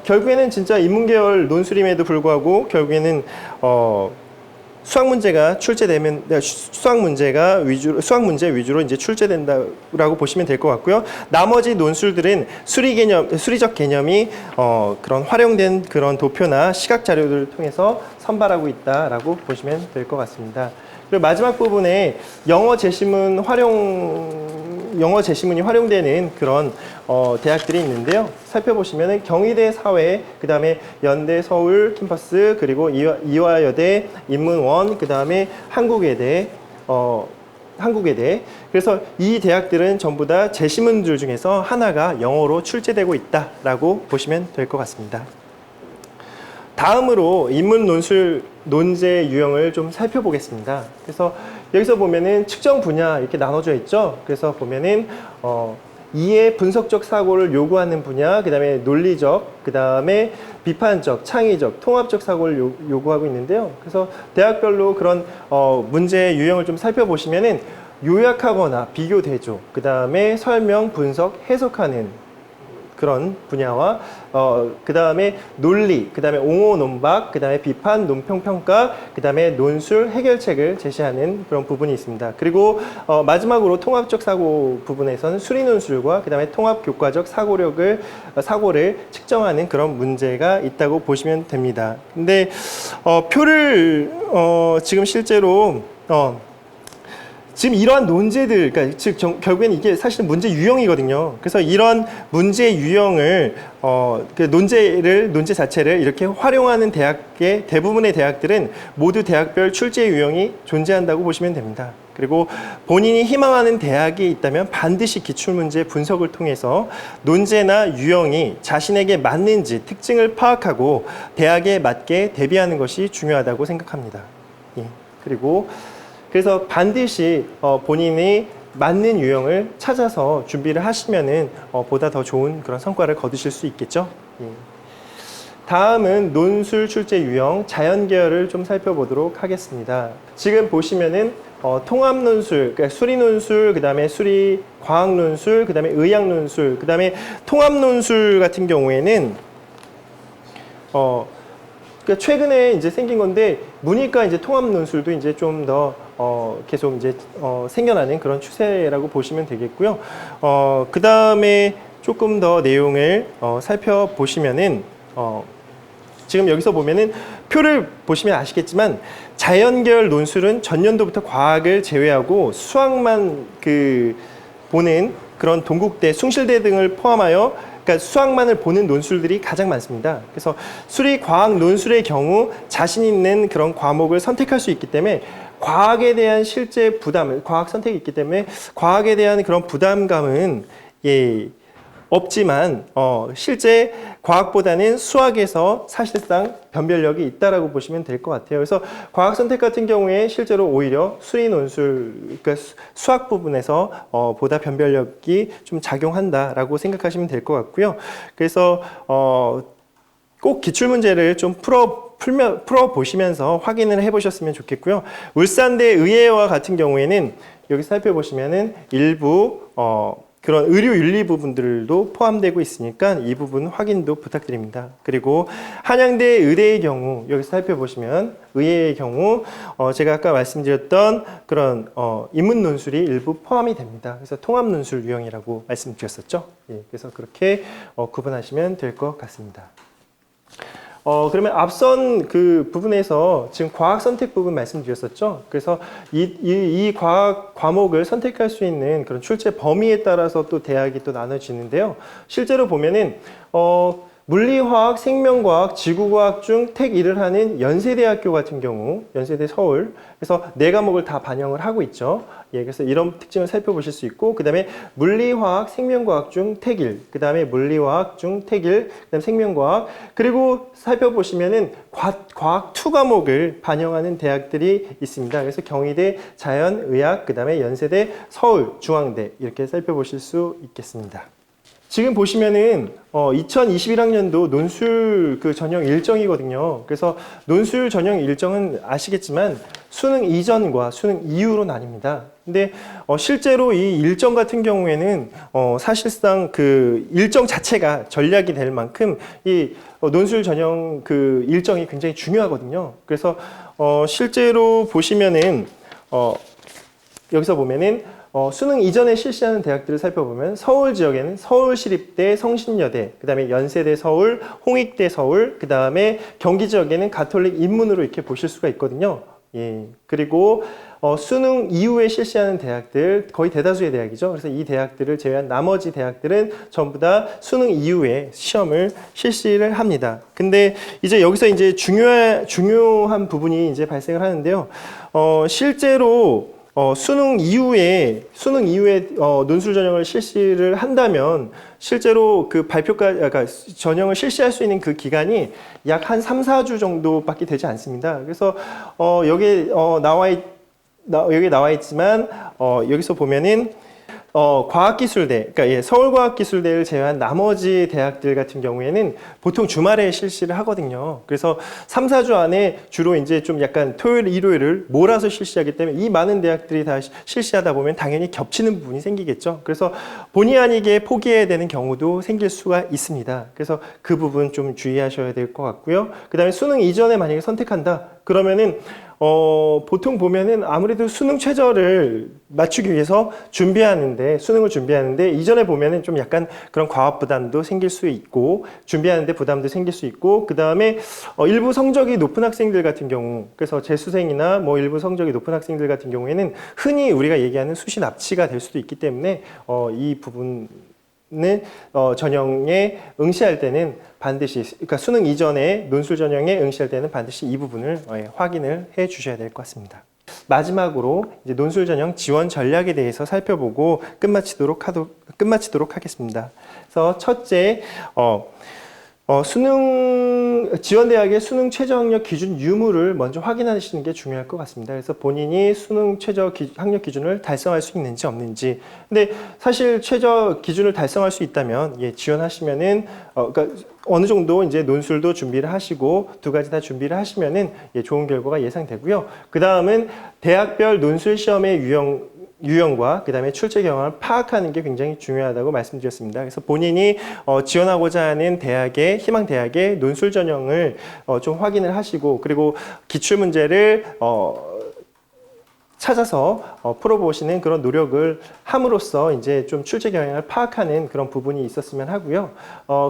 결국에는 진짜 인문계열 논술임에도 불구하고 결국에는 수학 문제가 출제되면 수학 문제 위주로 이제 출제된다라고 보시면 될 것 같고요. 나머지 논술들은 수리적 개념이 그런 활용된 그런 도표나 시각 자료들을 통해서 선발하고 있다라고 보시면 될 것 같습니다. 그리고 마지막 부분에 영어 제시문이 활용되는 그런 대학들이 있는데요. 살펴보시면은 경희대 사회, 그 다음에 연대 서울 캠퍼스, 그리고 이화여대 인문원, 그 다음에 한국외대. 그래서 이 대학들은 전부 다 제시문들 중에서 하나가 영어로 출제되고 있다라고 보시면 될 것 같습니다. 다음으로 인문 논술 논제 유형을 좀 살펴보겠습니다. 그래서 여기서 보면은 측정 분야 이렇게 나눠져 있죠. 그래서 보면은 이해 분석적 사고를 요구하는 분야, 그 다음에 논리적, 그 다음에 비판적, 창의적, 통합적 사고를 요구하고 있는데요. 그래서 대학별로 그런 문제 유형을 좀 살펴보시면은 요약하거나 비교 대조, 그 다음에 설명, 분석, 해석하는 그런 분야와 그 다음에 논리, 그 다음에 옹호 논박, 그 다음에 비판, 논평 평가, 그 다음에 논술 해결책을 제시하는 그런 부분이 있습니다. 그리고 마지막으로 통합적 사고 부분에서는 수리 논술과 그 다음에 통합 교과적 사고를 측정하는 그런 문제가 있다고 보시면 됩니다. 근데 표를 지금 실제로 지금 이러한 논제들, 그러니까 즉 결국에는 이게 사실은 문제 유형이거든요. 그래서 이런 문제 유형을 논제 자체를 이렇게 활용하는 대학의 대부분의 대학들은 모두 대학별 출제 유형이 존재한다고 보시면 됩니다. 그리고 본인이 희망하는 대학이 있다면 반드시 기출문제 분석을 통해서 논제나 유형이 자신에게 맞는지 특징을 파악하고 대학에 맞게 대비하는 것이 중요하다고 생각합니다. 예. 그래서 반드시 본인이 맞는 유형을 찾아서 준비를 하시면은 보다 더 좋은 그런 성과를 거두실 수 있겠죠. 예. 다음은 논술 출제 유형 자연계열을 좀 살펴보도록 하겠습니다. 지금 보시면은 통합 논술, 그러니까 수리 논술, 그 다음에 수리 과학 논술, 그 다음에 의학 논술, 그 다음에 통합 논술 같은 경우에는 그러니까 최근에 이제 생긴 건데 문이과 이제 통합 논술도 이제 좀 더 계속 이제 생겨나는 그런 추세라고 보시면 되겠고요. 그 다음에 조금 더 내용을 살펴보시면은 지금 여기서 보면은 표를 보시면 아시겠지만 자연계열 논술은 전년도부터 과학을 제외하고 수학만 보는 그런 동국대, 숭실대 등을 포함하여 그러니까 수학만을 보는 논술들이 가장 많습니다. 그래서 수리 과학 논술의 경우 자신 있는 그런 과목을 선택할 수 있기 때문에 과학에 대한 실제 부담, 과학 선택이 있기 때문에 과학에 대한 그런 부담감은 없지만 실제 과학보다는 수학에서 사실상 변별력이 있다라고 보시면 될 것 같아요. 그래서 과학 선택 같은 경우에 실제로 오히려 수리 논술, 그러니까 수학 부분에서 보다 변별력이 좀 작용한다라고 생각하시면 될 것 같고요. 그래서 꼭 기출문제를 좀 풀어보시면서 확인을 해보셨으면 좋겠고요. 울산대 의예와 같은 경우에는 여기 살펴보시면은 일부 그런 의료 윤리 부분들도 포함되고 있으니까 이 부분 확인도 부탁드립니다. 그리고 한양대 의대의 경우 여기서 살펴보시면 의대의 경우 제가 아까 말씀드렸던 그런 인문 논술이 일부 포함이 됩니다. 그래서 통합 논술 유형이라고 말씀드렸었죠. 예, 그래서 그렇게 구분하시면 될 것 같습니다. 그러면 앞선 그 부분에서 지금 과학 선택 부분 말씀드렸었죠. 그래서 이 과학 과목을 선택할 수 있는 그런 출제 범위에 따라서 또 대학이 또 나눠지는데요. 실제로 보면은, 물리화학, 생명과학, 지구과학 중 택 1을 하는 연세대학교 같은 경우, 연세대 서울, 그래서 4과목을 다 반영을 하고 있죠. 예, 그래서 이런 특징을 살펴보실 수 있고, 그 다음에 물리화학, 생명과학 중 택 1, 그 다음에 물리화학 중 택 1, 그 다음에 생명과학, 그리고 살펴보시면은 과학 2과목을 반영하는 대학들이 있습니다. 그래서 경희대, 자연의학, 그 다음에 연세대, 서울, 중앙대 이렇게 살펴보실 수 있겠습니다. 지금 보시면은 2021학년도 논술 그 전형 일정이거든요. 그래서 논술 전형 일정은 아시겠지만 수능 이전과 수능 이후로 나뉩니다. 근데 실제로 이 일정 같은 경우에는 사실상 그 일정 자체가 전략이 될 만큼 이 논술 전형 그 일정이 굉장히 중요하거든요. 그래서 실제로 보시면은 여기서 보면은 수능 이전에 실시하는 대학들을 살펴보면 서울 지역에는 서울시립대, 성신여대, 그 다음에 연세대 서울, 홍익대 서울, 그 다음에 경기 지역에는 가톨릭 인문으로 이렇게 보실 수가 있거든요. 예. 그리고 수능 이후에 실시하는 대학들 거의 대다수의 대학이죠. 그래서 이 대학들을 제외한 나머지 대학들은 전부 다 수능 이후에 시험을 실시를 합니다. 근데 이제 여기서 이제 중요한 부분이 이제 발생을 하는데요. 실제로 수능 이후에 논술 전형을 실시를 한다면 실제로 그 발표까지, 그러니까 전형을 실시할 수 있는 그 기간이 약 한 3, 4주 정도밖에 되지 않습니다. 그래서 여기 나와 있지만 여기서 보면은 과학기술대, 그러니까 서울과학기술대를 제외한 나머지 대학들 같은 경우에는 보통 주말에 실시를 하거든요. 그래서 3, 4주 안에 주로 이제 좀 약간 토요일, 일요일을 몰아서 실시하기 때문에 이 많은 대학들이 다 실시하다 보면 당연히 겹치는 부분이 생기겠죠. 그래서 본의 아니게 포기해야 되는 경우도 생길 수가 있습니다. 그래서 그 부분 좀 주의하셔야 될 것 같고요. 그 다음에 수능 이전에 만약에 선택한다, 그러면은 보통 보면은 아무래도 수능 최저를 맞추기 위해서 수능을 준비하는데 이전에 보면은 좀 약간 그런 과업 부담도 생길 수 있고, 준비하는데 부담도 생길 수 있고, 그 다음에 일부 성적이 높은 학생들 같은 경우, 그래서 재수생이나 뭐 일부 성적이 높은 학생들 같은 경우에는 흔히 우리가 얘기하는 수시 납치가 될 수도 있기 때문에 이 부분 전형에 응시할 때는 반드시, 그러니까 수능 이전에 논술 전형에 응시할 때는 반드시 이 부분을 확인을 해 주셔야 될 것 같습니다. 마지막으로 이제 논술 전형 지원 전략에 대해서 살펴보고 끝마치도록 하겠습니다. 그래서 첫째, 지원대학의 수능 최저 학력 기준 유무를 먼저 확인하시는 게 중요할 것 같습니다. 그래서 본인이 수능 최저 학력 기준을 달성할 수 있는지 없는지. 근데 사실 최저 기준을 달성할 수 있다면, 지원하시면은, 그러니까 어느 정도 이제 논술도 준비를 하시고 두 가지 다 준비를 하시면은 좋은 결과가 예상되고요. 그 다음은 대학별 논술 시험의 유형과 그 다음에 출제 경험을 파악하는 게 굉장히 중요하다고 말씀드렸습니다. 그래서 본인이 지원하고자 하는 희망 대학의 논술 전형을 좀 확인을 하시고, 그리고 기출문제를 찾아서 풀어보시는 그런 노력을 함으로써 이제 좀 출제 경향을 파악하는 그런 부분이 있었으면 하고요.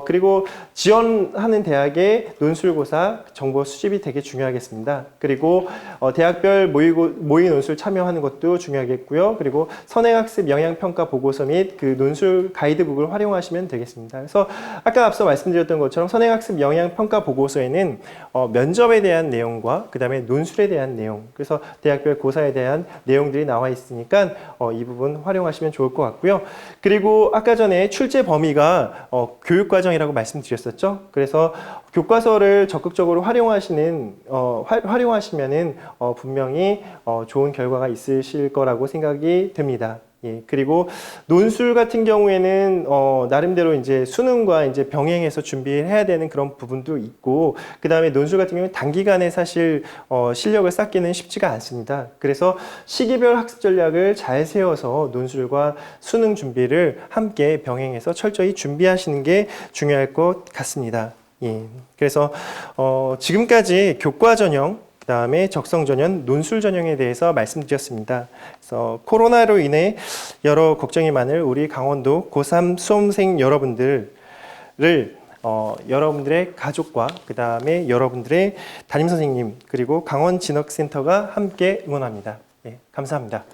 그리고 지원하는 대학의 논술고사 정보 수집이 되게 중요하겠습니다. 그리고 대학별 모의 논술 참여하는 것도 중요하겠고요. 그리고 선행학습 영향평가 보고서 및 그 논술 가이드북을 활용하시면 되겠습니다. 그래서 아까 앞서 말씀드렸던 것처럼 선행학습 영향평가 보고서에는 면접에 대한 내용과 그 다음에 논술에 대한 내용, 그래서 대학별 고사에 대한 내용들이 나와 있으니까 이 부분 활용하시면 좋을 것 같고요. 그리고 아까 전에 출제 범위가 교육과정이라고 말씀드렸었죠. 그래서 교과서를 적극적으로 활용하시면은 분명히 좋은 결과가 있으실 거라고 생각이 듭니다. 예, 그리고 논술 같은 경우에는 나름대로 이제 수능과 이제 병행해서 준비를 해야 되는 그런 부분도 있고, 그 다음에 논술 같은 경우는 단기간에 사실 실력을 쌓기는 쉽지가 않습니다. 그래서 시기별 학습 전략을 잘 세워서 논술과 수능 준비를 함께 병행해서 철저히 준비하시는 게 중요할 것 같습니다. 예, 그래서 지금까지 교과 전형, 그다음에 적성 전형, 논술 전형에 대해서 말씀드렸습니다. 그래서 코로나로 인해 여러 걱정이 많을 우리 강원도 고3 수험생 여러분들을 여러분들의 가족과 그다음에 여러분들의 담임 선생님 그리고 강원 진학센터가 함께 응원합니다. 예, 감사합니다.